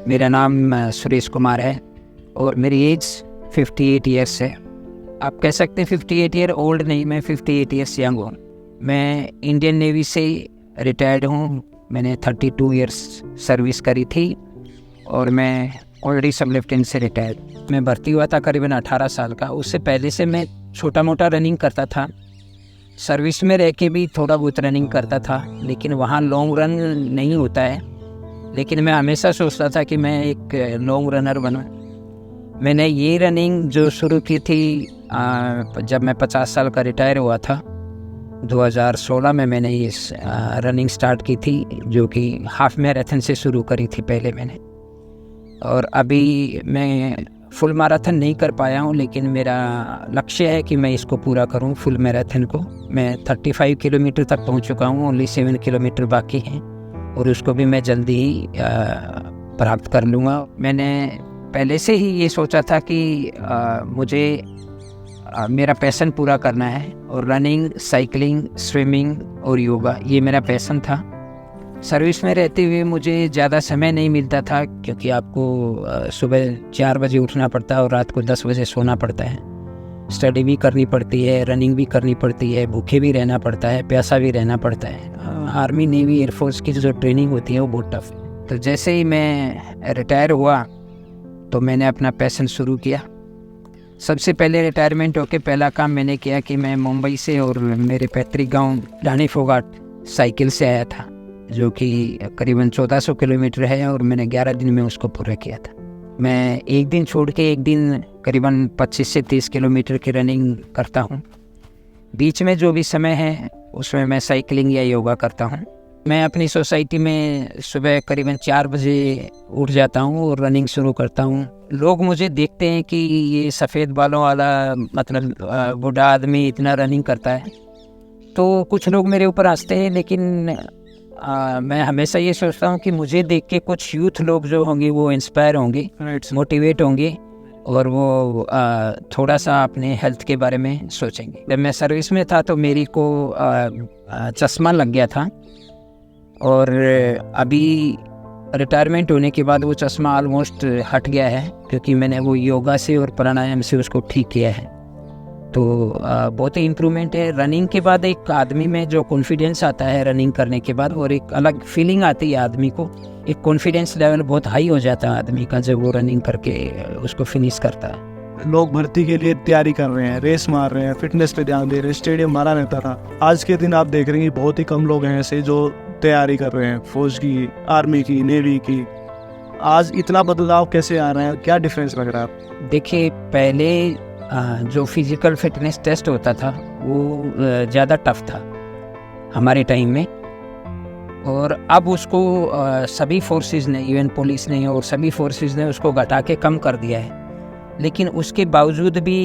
मेरा नाम सुरेश कुमार है और मेरी एज 58 ईयर्स है। आप कह सकते हैं 58 ईयर ओल्ड नहीं, मैं 58 ईयर्स यंग हूँ। मैं इंडियन नेवी से रिटायर्ड हूँ। मैंने 32 ईयर्स सर्विस करी थी और मैं ऑलरेडी सब लेफ्टिनेंट से रिटायर्ड। मैं भर्ती हुआ था करीबन 18 साल का। उससे पहले से मैं छोटा मोटा रनिंग करता था। सर्विस में रह के भी थोड़ा बहुत रनिंग करता था, लेकिन वहाँ लॉन्ग रन नहीं होता है। लेकिन मैं हमेशा सोचता था कि मैं एक लॉन्ग रनर बनूं। मैंने ये रनिंग जो शुरू की थी जब मैं 50 साल का रिटायर हुआ था, 2016 में मैंने ये रनिंग स्टार्ट की थी, जो कि हाफ मैराथन से शुरू करी थी पहले मैंने। और अभी मैं फुल मैराथन नहीं कर पाया हूँ, लेकिन मेरा लक्ष्य है कि मैं इसको पूरा करूँ, फुल मैराथन को। मैं 35 किलोमीटर तक पहुँच चुका हूँ, ओनली 7 किलोमीटर बाकी हैं और उसको भी मैं जल्दी ही प्राप्त कर लूँगा। मैंने पहले से ही ये सोचा था कि मुझे मेरा पैशन पूरा करना है और रनिंग, साइकिलिंग, स्विमिंग और योगा ये मेरा पैशन था। सर्विस में रहते हुए मुझे ज़्यादा समय नहीं मिलता था, क्योंकि आपको सुबह 4 बजे उठना पड़ता है और रात को 10 बजे सोना पड़ता है। स्टडी भी करनी पड़ती है, रनिंग भी करनी पड़ती है, भूखे भी रहना पड़ता है, प्यासा भी रहना पड़ता है। आर्मी, नेवी, एयरफोर्स की जो ट्रेनिंग होती है वो बहुत टफ है। तो जैसे ही मैं रिटायर हुआ तो मैंने अपना पैशन शुरू किया। सबसे पहले रिटायरमेंट होके पहला काम मैंने किया कि मैं मुंबई से और मेरे पैतृक गांव रानी फोगाट साइकिल से आया था, जो कि करीबन 1400 किलोमीटर है और मैंने 11 दिन में उसको पूरा किया था। मैं एक दिन छोड़ के एक दिन करीबन 25 से 30 किलोमीटर की रनिंग करता हूँ। बीच में जो भी समय है उसमें मैं साइकिलिंग या योगा करता हूँ। मैं अपनी सोसाइटी में सुबह करीबन 4 बजे उठ जाता हूँ और रनिंग शुरू करता हूँ। लोग मुझे देखते हैं कि ये सफ़ेद बालों वाला मतलब बूढ़ा आदमी इतना रनिंग करता है, तो कुछ लोग मेरे ऊपर हंसते हैं। लेकिन मैं हमेशा ये सोचता हूँ कि मुझे देख के कुछ यूथ लोग जो होंगे वो इंस्पायर होंगे, मोटिवेट होंगे और वो थोड़ा सा अपने हेल्थ के बारे में सोचेंगे। जब मैं सर्विस में था तो मेरी को चश्मा लग गया था और अभी रिटायरमेंट होने के बाद वो चश्मा ऑलमोस्ट हट गया है, क्योंकि मैंने वो योगा से और प्राणायाम से उसको ठीक किया है। तो बहुत ही इम्प्रूवमेंट है। रनिंग के बाद एक आदमी में जो कॉन्फिडेंस आता है रनिंग करने के बाद, और एक अलग फीलिंग आती है आदमी को, एक कॉन्फिडेंस लेवल बहुत हाई हो जाता है आदमी का जब वो रनिंग करके उसको फिनिश करता है। लोग भर्ती के लिए तैयारी कर रहे हैं, रेस मार रहे हैं, फिटनेस पे ध्यान दे रहे हैं, स्टेडियम मारा रहता था। आज के दिन आप देख रहे हैं बहुत ही कम लोग हैं ऐसे जो तैयारी कर रहे हैं, फौज की, आर्मी की, नेवी की। आज इतना बदलाव कैसे आ रहा है, क्या डिफरेंस लग रहा है? देखिए, पहले जो फिजिकल फिटनेस टेस्ट होता था वो ज़्यादा टफ था हमारे टाइम में, और अब उसको सभी फोर्सेस ने, इवन पुलिस ने और सभी फोर्सेस ने उसको घटा के कम कर दिया है। लेकिन उसके बावजूद भी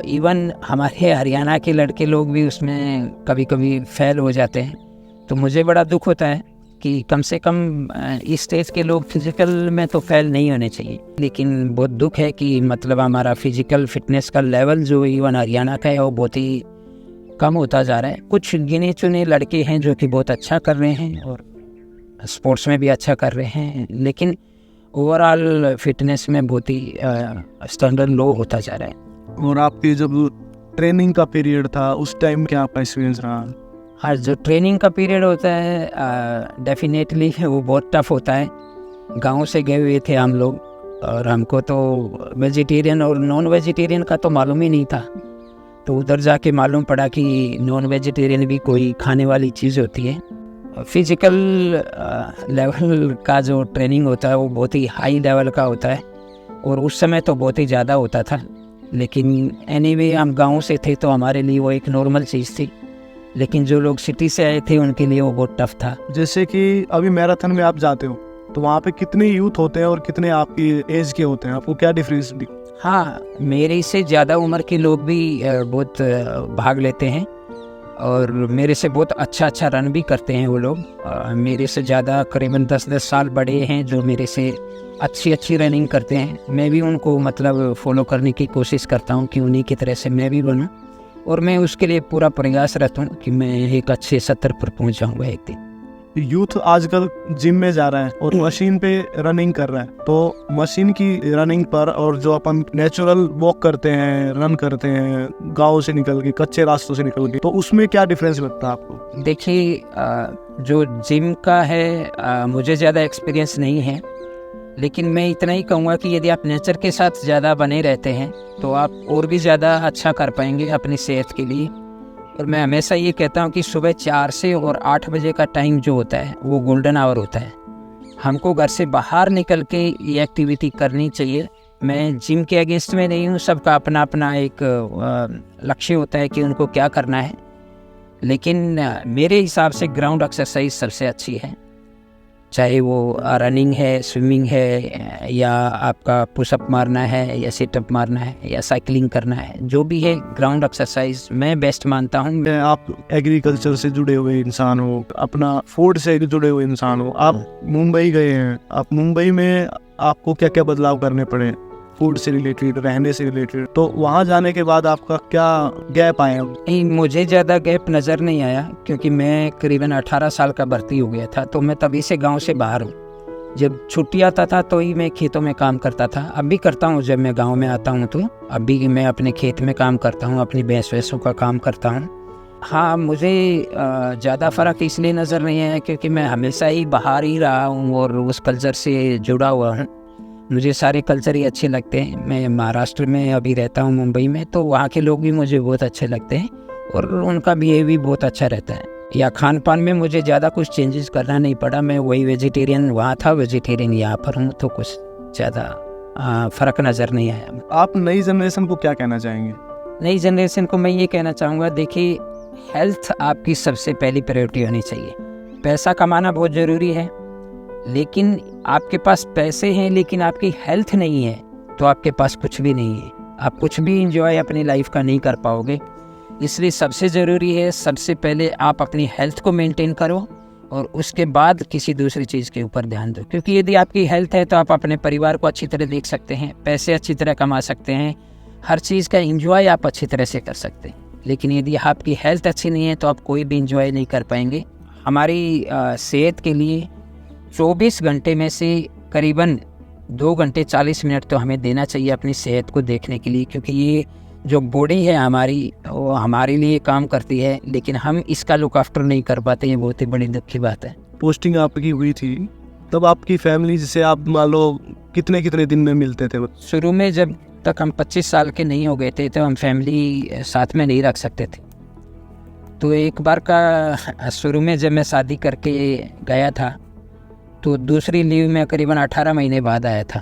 इवन हमारे हरियाणा के लड़के लोग भी उसमें कभी कभी फेल हो जाते हैं। तो मुझे बड़ा दुख होता है कि कम से कम इस स्टेज के लोग फिजिकल में तो फेल नहीं होने चाहिए। लेकिन बहुत दुख है कि मतलब हमारा फिजिकल फिटनेस का लेवल जो इवन हरियाणा का है वो बहुत ही कम होता जा रहा है। कुछ गिने चुने लड़के हैं जो कि बहुत अच्छा कर रहे हैं और स्पोर्ट्स में भी अच्छा कर रहे हैं, लेकिन ओवरऑल फिटनेस में बहुत ही स्टैंडर्ड लो होता जा रहा है। और आपकी जब ट्रेनिंग का पीरियड था उस टाइम क्या आपका एक्सपीरियंस रहा? हाँ, जो ट्रेनिंग का पीरियड होता है डेफिनेटली वो बहुत टफ होता है। गांव से गए हुए थे हम लोग और हमको तो वेजिटेरियन और नॉन वेजिटेरियन का तो मालूम ही नहीं था। तो उधर जाके मालूम पड़ा कि नॉन वेजिटेरियन भी कोई खाने वाली चीज़ होती है। फिजिकल लेवल का जो ट्रेनिंग होता है वो बहुत ही हाई लेवल का होता है और उस समय तो बहुत ही ज़्यादा होता था। लेकिन एनीवे हम गाँव से थे तो हमारे लिए वो एक नॉर्मल चीज़ थी, लेकिन जो लोग सिटी से आए थे उनके लिए वो बहुत टफ था। जैसे कि अभी मैराथन में आप जाते हो तो वहाँ पे कितने यूथ होते हैं और कितने आपकी एज के होते हैं, आपको क्या डिफरेंस? हाँ, मेरे से ज़्यादा उम्र के लोग भी बहुत भाग लेते हैं और मेरे से बहुत अच्छा रन भी करते हैं वो लोग। मेरे से ज़्यादा करीबन 10 साल बड़े हैं जो मेरे से अच्छी रनिंग करते हैं। मैं भी उनको मतलब फॉलो करने की कोशिश करता हूँ कि उन्हीं की तरह से मैं भी बनूँ, और मैं उसके लिए पूरा प्रयासरत हूँ कि मैं एक अच्छे स्तर पर पहुँच जाऊँगा एक दिन। यूथ आजकल जिम में जा रहा है और मशीन पे रनिंग कर रहा है, तो मशीन की रनिंग पर और जो अपन नेचुरल वॉक करते हैं, रन करते हैं गांव से निकल के, कच्चे रास्तों से निकल के, तो उसमें क्या डिफरेंस लगता है आपको? देखिए, जो जिम का है, मुझे ज़्यादा एक्सपीरियंस नहीं है, लेकिन मैं इतना ही कहूँगा कि यदि आप नेचर के साथ ज़्यादा बने रहते हैं तो आप और भी ज़्यादा अच्छा कर पाएंगे अपनी सेहत के लिए। और मैं हमेशा ये कहता हूँ कि सुबह 4 से और 8 बजे का टाइम जो होता है वो गोल्डन आवर होता है। हमको घर से बाहर निकल के ये एक्टिविटी करनी चाहिए। मैं जिम के अगेंस्ट में नहीं हूँ, सबका अपना अपना एक लक्ष्य होता है कि उनको क्या करना है, लेकिन मेरे हिसाब से ग्राउंड एक्सरसाइज सबसे अच्छी है। चाहे वो रनिंग है, स्विमिंग है, या आपका पुशअप मारना है, या सिटअप मारना है, या साइकिलिंग करना है, जो भी है ग्राउंड एक्सरसाइज मैं बेस्ट मानता हूँ। आप एग्रीकल्चर से जुड़े हुए इंसान हो, अपना फूड से जुड़े हुए इंसान हो, आप मुंबई गए हैं, आप मुंबई में आपको क्या क्या बदलाव करने पड़े फूड से रिलेटेड, रहने से रिलेटेड, तो वहाँ जाने के बाद आपका क्या गैप आया? नहीं, मुझे ज़्यादा गैप नज़र नहीं आया, क्योंकि मैं करीबन 18 साल का भर्ती हो गया था, तो मैं तभी से गांव से बाहर हूँ। जब छुट्टी आता था तो ही मैं खेतों में काम करता था, अब भी करता हूँ। जब मैं गांव में आता हूँ तो अब भी मैं अपने खेत में काम करता हूँ, अपनी भैंस वैंसों का काम करता हूँ। हाँ, मुझे ज़्यादा फ़र्क इसलिए नज़र नहीं आया क्योंकि मैं हमेशा ही बाहर ही रहा हूँ और उस कल्चर से जुड़ा हुआ हूँ। मुझे सारे कल्चर ही अच्छे लगते हैं। मैं महाराष्ट्र में अभी रहता हूँ, मुंबई में, तो वहाँ के लोग भी मुझे बहुत अच्छे लगते हैं और उनका बिहेव भी बहुत अच्छा रहता है। या खान पान में मुझे ज़्यादा कुछ चेंजेस करना नहीं पड़ा। मैं वही वेजिटेरियन वहाँ था, वेजिटेरियन यहाँ पर हूँ, तो कुछ ज़्यादा फ़र्क नज़र नहीं आया। आप नई जनरेशन को क्या कहना चाहेंगे? नई जनरेशन को मैं ये कहना चाहूँगा, देखिए, हेल्थ आपकी सबसे पहली प्रायोरिटी होनी चाहिए। पैसा कमाना बहुत ज़रूरी है, लेकिन आपके पास पैसे हैं लेकिन आपकी हेल्थ नहीं है तो आपके पास कुछ भी नहीं है। आप कुछ भी एंजॉय अपनी लाइफ का नहीं कर पाओगे। इसलिए सबसे ज़रूरी है, सबसे पहले आप अपनी हेल्थ को मेंटेन करो और उसके बाद किसी दूसरी चीज़ के ऊपर ध्यान दो। क्योंकि यदि आपकी हेल्थ है तो आप अपने परिवार को अच्छी तरह देख सकते हैं, पैसे अच्छी तरह कमा सकते हैं, हर चीज़ का एंजॉय आप अच्छी तरह से कर सकते हैं। लेकिन यदि आपकी हेल्थ अच्छी नहीं है तो आप कोई भी एंजॉय नहीं कर पाएंगे। हमारी सेहत के लिए 24 घंटे में से करीबन 2 घंटे 40 मिनट तो हमें देना चाहिए अपनी सेहत को देखने के लिए, क्योंकि ये जो बॉडी है हमारी, वो हमारे लिए काम करती है, लेकिन हम इसका लुक आफ्टर नहीं कर पाते। ये बहुत ही बड़ी दुख की बात है। पोस्टिंग आपकी हुई थी तब आपकी फैमिली जिसे आप मान लो कितने कितने दिन में मिलते थे? शुरू में जब तक हम 25 साल के नहीं हो गए थे तो हम फैमिली साथ में नहीं रख सकते थे। तो एक बार का शुरू में जब मैं शादी करके गया था तो दूसरी लीव में करीबन 18 महीने बाद आया था,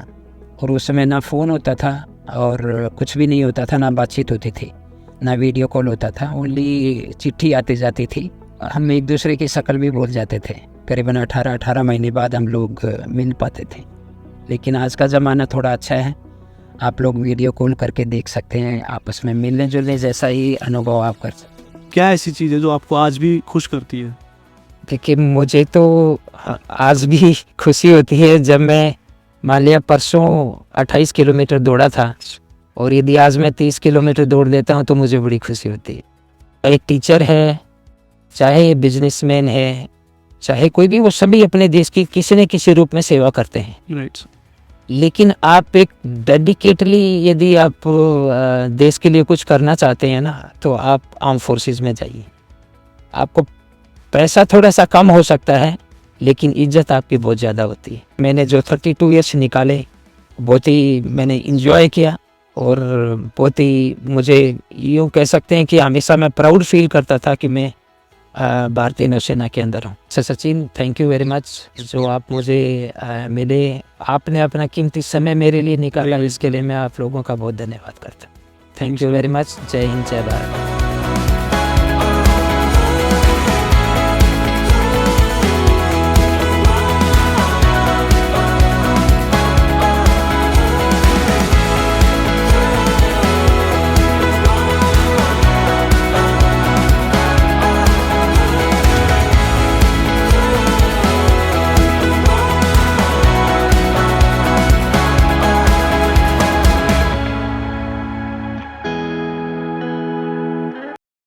और उस समय ना फ़ोन होता था और कुछ भी नहीं होता था, ना बातचीत होती थी, ना वीडियो कॉल होता था, ओनली चिट्ठी आती जाती थी। हम एक दूसरे की शक्ल भी भूल जाते थे। करीबन 18 महीने बाद हम लोग मिल पाते थे। लेकिन आज का ज़माना थोड़ा अच्छा है, आप लोग वीडियो कॉल करके देख सकते हैं, आपस में मिलने जुलने जैसा ही अनुभव आप कर सकते हैं। क्या ऐसी चीज़ है जो आपको आज भी खुश करती है? देखिए, मुझे तो आज भी खुशी होती है जब मैं मान लिया परसों 28 किलोमीटर दौड़ा था और यदि आज मैं 30 किलोमीटर दौड़ लेता हूँ तो मुझे बड़ी खुशी होती है। एक टीचर है, चाहे बिजनेसमैन है, चाहे कोई भी, वो सभी अपने देश की किसी न किसी रूप में सेवा करते हैं। राइट। लेकिन आप एक डेडिकेटली यदि आप देश के लिए कुछ करना चाहते हैं ना, तो आप आर्म फोर्सेस में जाइए। आपको पैसा थोड़ा सा कम हो सकता है लेकिन इज्जत आपकी बहुत ज़्यादा होती है। मैंने जो 32 ईयर्स निकाले बहुत ही मैंने इंजॉय किया और बहुत ही, मुझे यूँ कह सकते हैं कि हमेशा मैं प्राउड फील करता था कि मैं भारतीय नौसेना के अंदर हूँ। Sachin, thank you very much जो आप मुझे मिले, आपने अपना कीमती समय मेरे लिए निकाला, इसके लिए मैं आप लोगों का बहुत धन्यवाद करता हूँ। Thank you very much. जय हिंद, जय भारत।